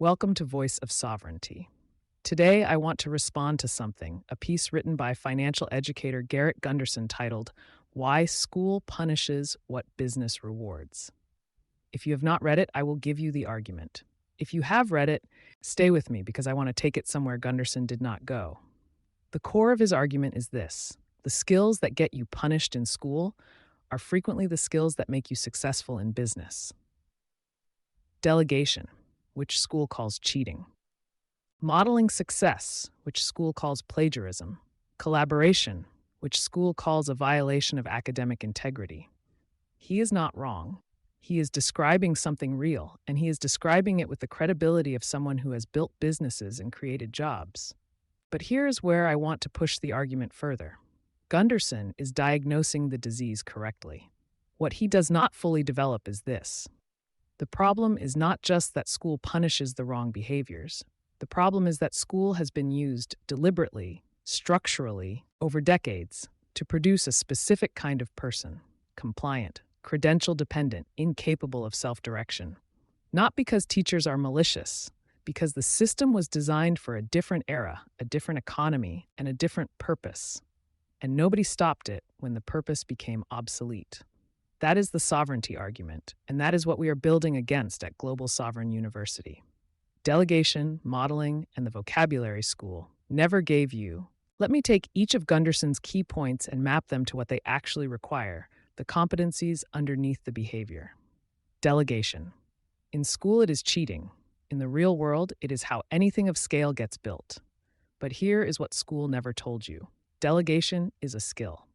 Welcome to Voice of Sovereignty. Today, I want to respond to something, a piece written by financial educator Garrett Gunderson titled, Why School Punishes What Business Rewards. If you have not read it, I will give you the argument. If you have read it, stay with me because I want to take it somewhere Gunderson did not go. The core of his argument is this: the skills that get you punished in school are frequently the skills that make you successful in business. Delegation, which school calls cheating. Modeling success, which school calls plagiarism. Collaboration, which school calls a violation of academic integrity. He is not wrong. He is describing something real, and he is describing it with the credibility of someone who has built businesses and created jobs. But here's where I want to push the argument further. Gunderson is diagnosing the disease correctly. What he does not fully develop is this: the problem is not just that school punishes the wrong behaviors. The problem is that school has been used deliberately, structurally, over decades to produce a specific kind of person: compliant, credential-dependent, incapable of self-direction. Not because teachers are malicious, because the system was designed for a different era, a different economy, and a different purpose. And nobody stopped it when the purpose became obsolete. That is the sovereignty argument, and that is what we are building against at Global Sovereign University. Delegation, modeling, and the vocabulary school never gave you. Let me take each of Gunderson's key points and map them to what they actually require, the competencies underneath the behavior. Delegation. In school, it is cheating. In the real world, it is how anything of scale gets built. But here is what school never told you. Delegation is a skill.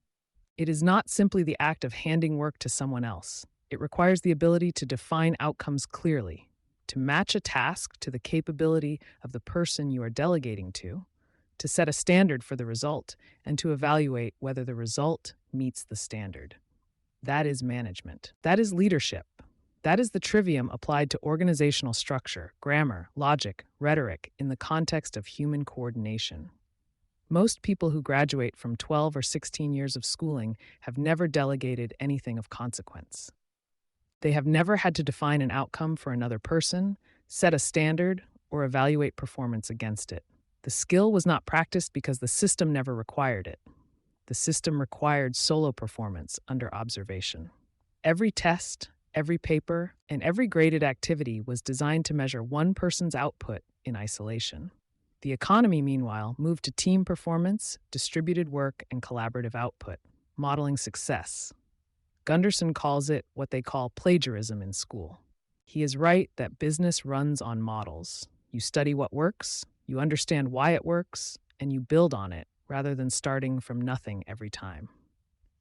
It is not simply the act of handing work to someone else. It requires the ability to define outcomes clearly, to match a task to the capability of the person you are delegating to set a standard for the result, and to evaluate whether the result meets the standard. That is management. That is leadership. That is the trivium applied to organizational structure, grammar, logic, rhetoric in the context of human coordination. Most people who graduate from 12 or 16 years of schooling have never delegated anything of consequence. They have never had to define an outcome for another person, set a standard, or evaluate performance against it. The skill was not practiced because the system never required it. The system required solo performance under observation. Every test, every paper, and every graded activity was designed to measure one person's output in isolation. The economy, meanwhile, moved to team performance, distributed work, and collaborative output, modeling success. Gunderson calls it what they call plagiarism in school. He is right that business runs on models. You study what works, you understand why it works, and you build on it rather than starting from nothing every time.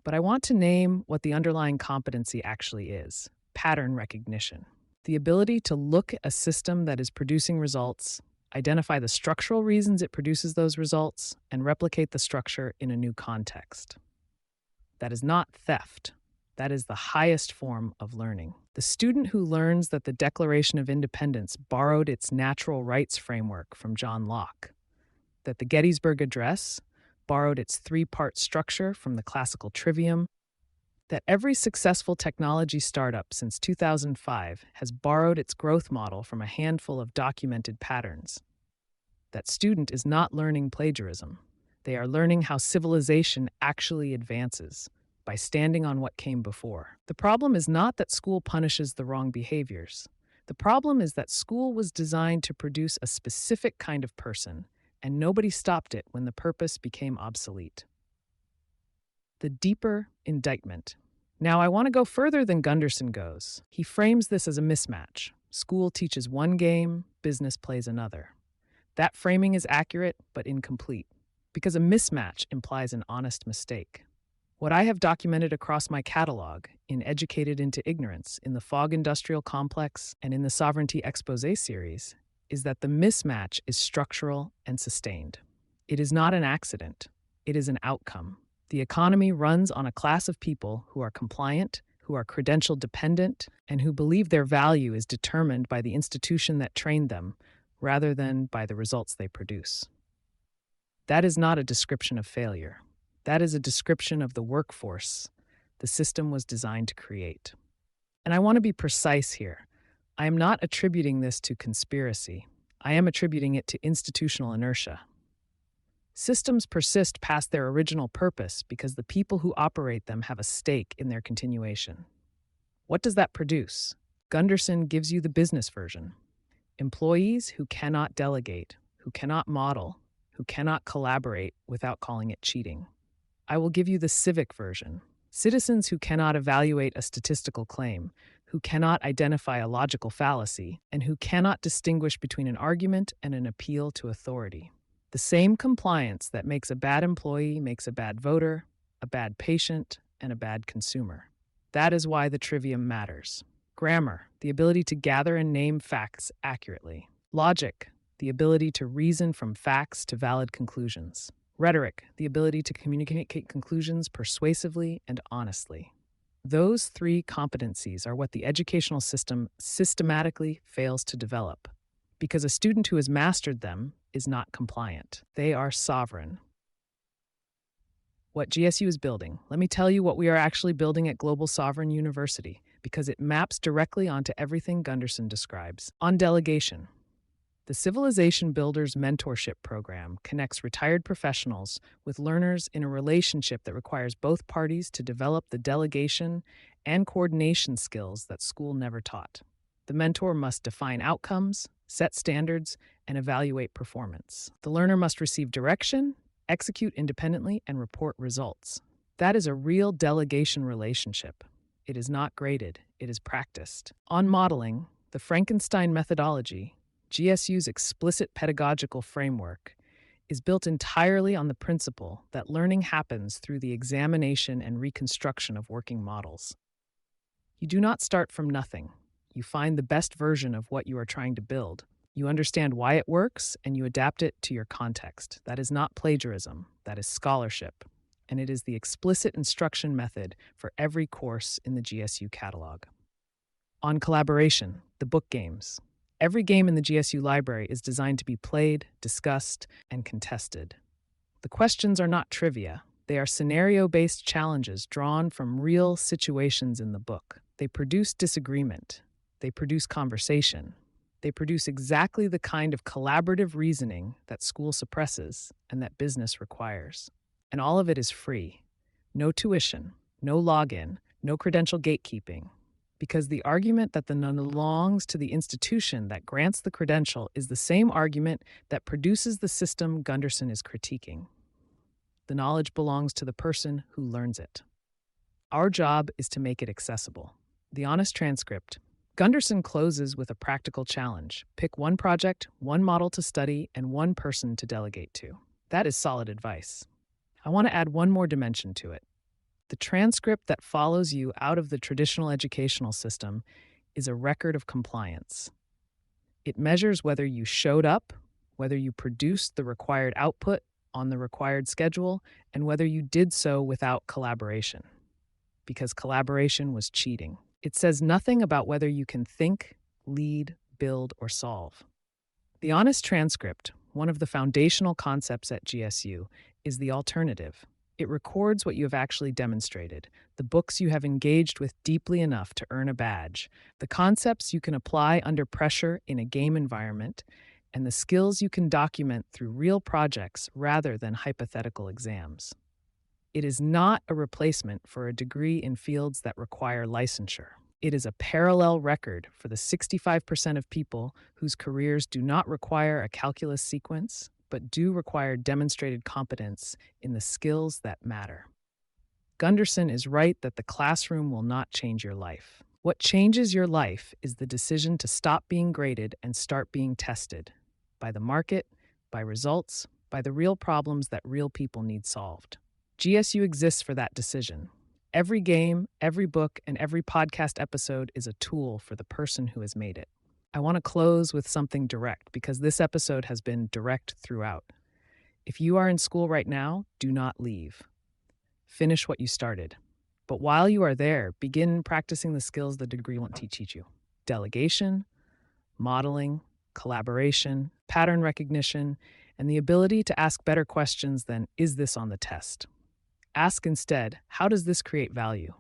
But I want to name what the underlying competency actually is: pattern recognition. The ability to look at a system that is producing results, identify the structural reasons it produces those results, and replicate the structure in a new context. That is not theft. That is the highest form of learning. The student who learns that the Declaration of Independence borrowed its natural rights framework from John Locke, that the Gettysburg Address borrowed its three-part structure from the classical trivium, that every successful technology startup since 2005 has borrowed its growth model from a handful of documented patterns. That student is not learning plagiarism. They are learning how civilization actually advances by standing on what came before. The problem is not that school punishes the wrong behaviors. The problem is that school was designed to produce a specific kind of person, and nobody stopped it when the purpose became obsolete. The deeper indictment. Now, I want to go further than Gunderson goes. He frames this as a mismatch. School teaches one game, business plays another. That framing is accurate, but incomplete, because a mismatch implies an honest mistake. What I have documented across my catalog, in Educated into Ignorance, in the Fog Industrial Complex, and in the Sovereignty Exposé series, is that the mismatch is structural and sustained. It is not an accident. It is an outcome. The economy runs on a class of people who are compliant, who are credential-dependent, and who believe their value is determined by the institution that trained them, rather than by the results they produce. That is not a description of failure. That is a description of the workforce the system was designed to create. And I want to be precise here. I am not attributing this to conspiracy. I am attributing it to institutional inertia. Systems persist past their original purpose because the people who operate them have a stake in their continuation. What does that produce? Gunderson gives you the business version. Employees who cannot delegate, who cannot model, who cannot collaborate without calling it cheating. I will give you the civic version. Citizens who cannot evaluate a statistical claim, who cannot identify a logical fallacy, and who cannot distinguish between an argument and an appeal to authority. The same compliance that makes a bad employee makes a bad voter, a bad patient, and a bad consumer. That is why the trivium matters. Grammar, the ability to gather and name facts accurately. Logic, the ability to reason from facts to valid conclusions. Rhetoric, the ability to communicate conclusions persuasively and honestly. Those three competencies are what the educational system systematically fails to develop, because a student who has mastered them is not compliant. They are sovereign. What GSU is building. Let me tell you what we are actually building at Global Sovereign University, because it maps directly onto everything Gunderson describes. On delegation. The Civilization Builders Mentorship Program connects retired professionals with learners in a relationship that requires both parties to develop the delegation and coordination skills that school never taught. The mentor must define outcomes, set standards, and evaluate performance. The learner must receive direction, execute independently, and report results. That is a real delegation relationship. It is not graded, it is practiced. On modeling, the Frankenstein Methodology, GSU's explicit pedagogical framework, is built entirely on the principle that learning happens through the examination and reconstruction of working models. You do not start from nothing. You find the best version of what you are trying to build. You understand why it works, and you adapt it to your context. That is not plagiarism. That is scholarship. And it is the explicit instruction method for every course in the GSU catalog. On collaboration, the BookGames. Every game in the GSU library is designed to be played, discussed, and contested. The questions are not trivia. They are scenario-based challenges drawn from real situations in the book. They produce disagreement. They produce conversation. They produce exactly the kind of collaborative reasoning that school suppresses and that business requires. And all of it is free. No tuition, no login, no credential gatekeeping. Because the argument that the none belongs to the institution that grants the credential is the same argument that produces the system Gunderson is critiquing. The knowledge belongs to the person who learns it. Our job is to make it accessible. The Honest Transcript. Gunderson closes with a practical challenge. Pick one project, one model to study, and one person to delegate to. That is solid advice. I want to add one more dimension to it. The transcript that follows you out of the traditional educational system is a record of compliance. It measures whether you showed up, whether you produced the required output on the required schedule, and whether you did so without collaboration. Because collaboration was cheating. It says nothing about whether you can think, lead, build, or solve. The Honest Transcript, one of the foundational concepts at GSU, is the alternative. It records what you have actually demonstrated, the books you have engaged with deeply enough to earn a badge, the concepts you can apply under pressure in a game environment, and the skills you can document through real projects rather than hypothetical exams. It is not a replacement for a degree in fields that require licensure. It is a parallel record for the 65% of people whose careers do not require a calculus sequence, but do require demonstrated competence in the skills that matter. Gunderson is right that the classroom will not change your life. What changes your life is the decision to stop being graded and start being tested by the market, by results, by the real problems that real people need solved. GSU exists for that decision. Every game, every book, and every podcast episode is a tool for the person who has made it. I want to close with something direct because this episode has been direct throughout. If you are in school right now, do not leave. Finish what you started. But while you are there, begin practicing the skills the degree won't teach you. Delegation, modeling, collaboration, pattern recognition, and the ability to ask better questions than, is this on the test? Ask instead, how does this create value?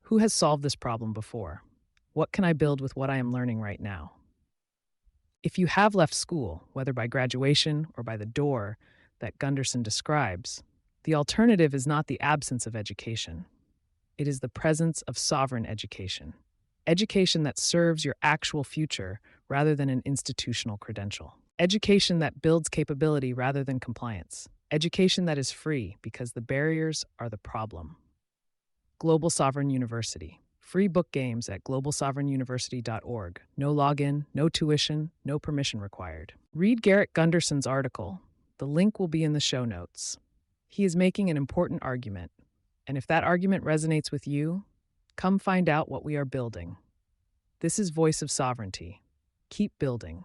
Who has solved this problem before? What can I build with what I am learning right now? If you have left school, whether by graduation or by the door that Gunderson describes, the alternative is not the absence of education. It is the presence of sovereign education. Education that serves your actual future rather than an institutional credential. Education that builds capability rather than compliance. Education that is free because the barriers are the problem. Global Sovereign University. Free BookGames at globalsovereignuniversity.org. No login, no tuition, no permission required. Read Garrett Gunderson's article. The link will be in the show notes. He is making an important argument, and if that argument resonates with you, come find out what we are building. This is Voice of Sovereignty. Keep building.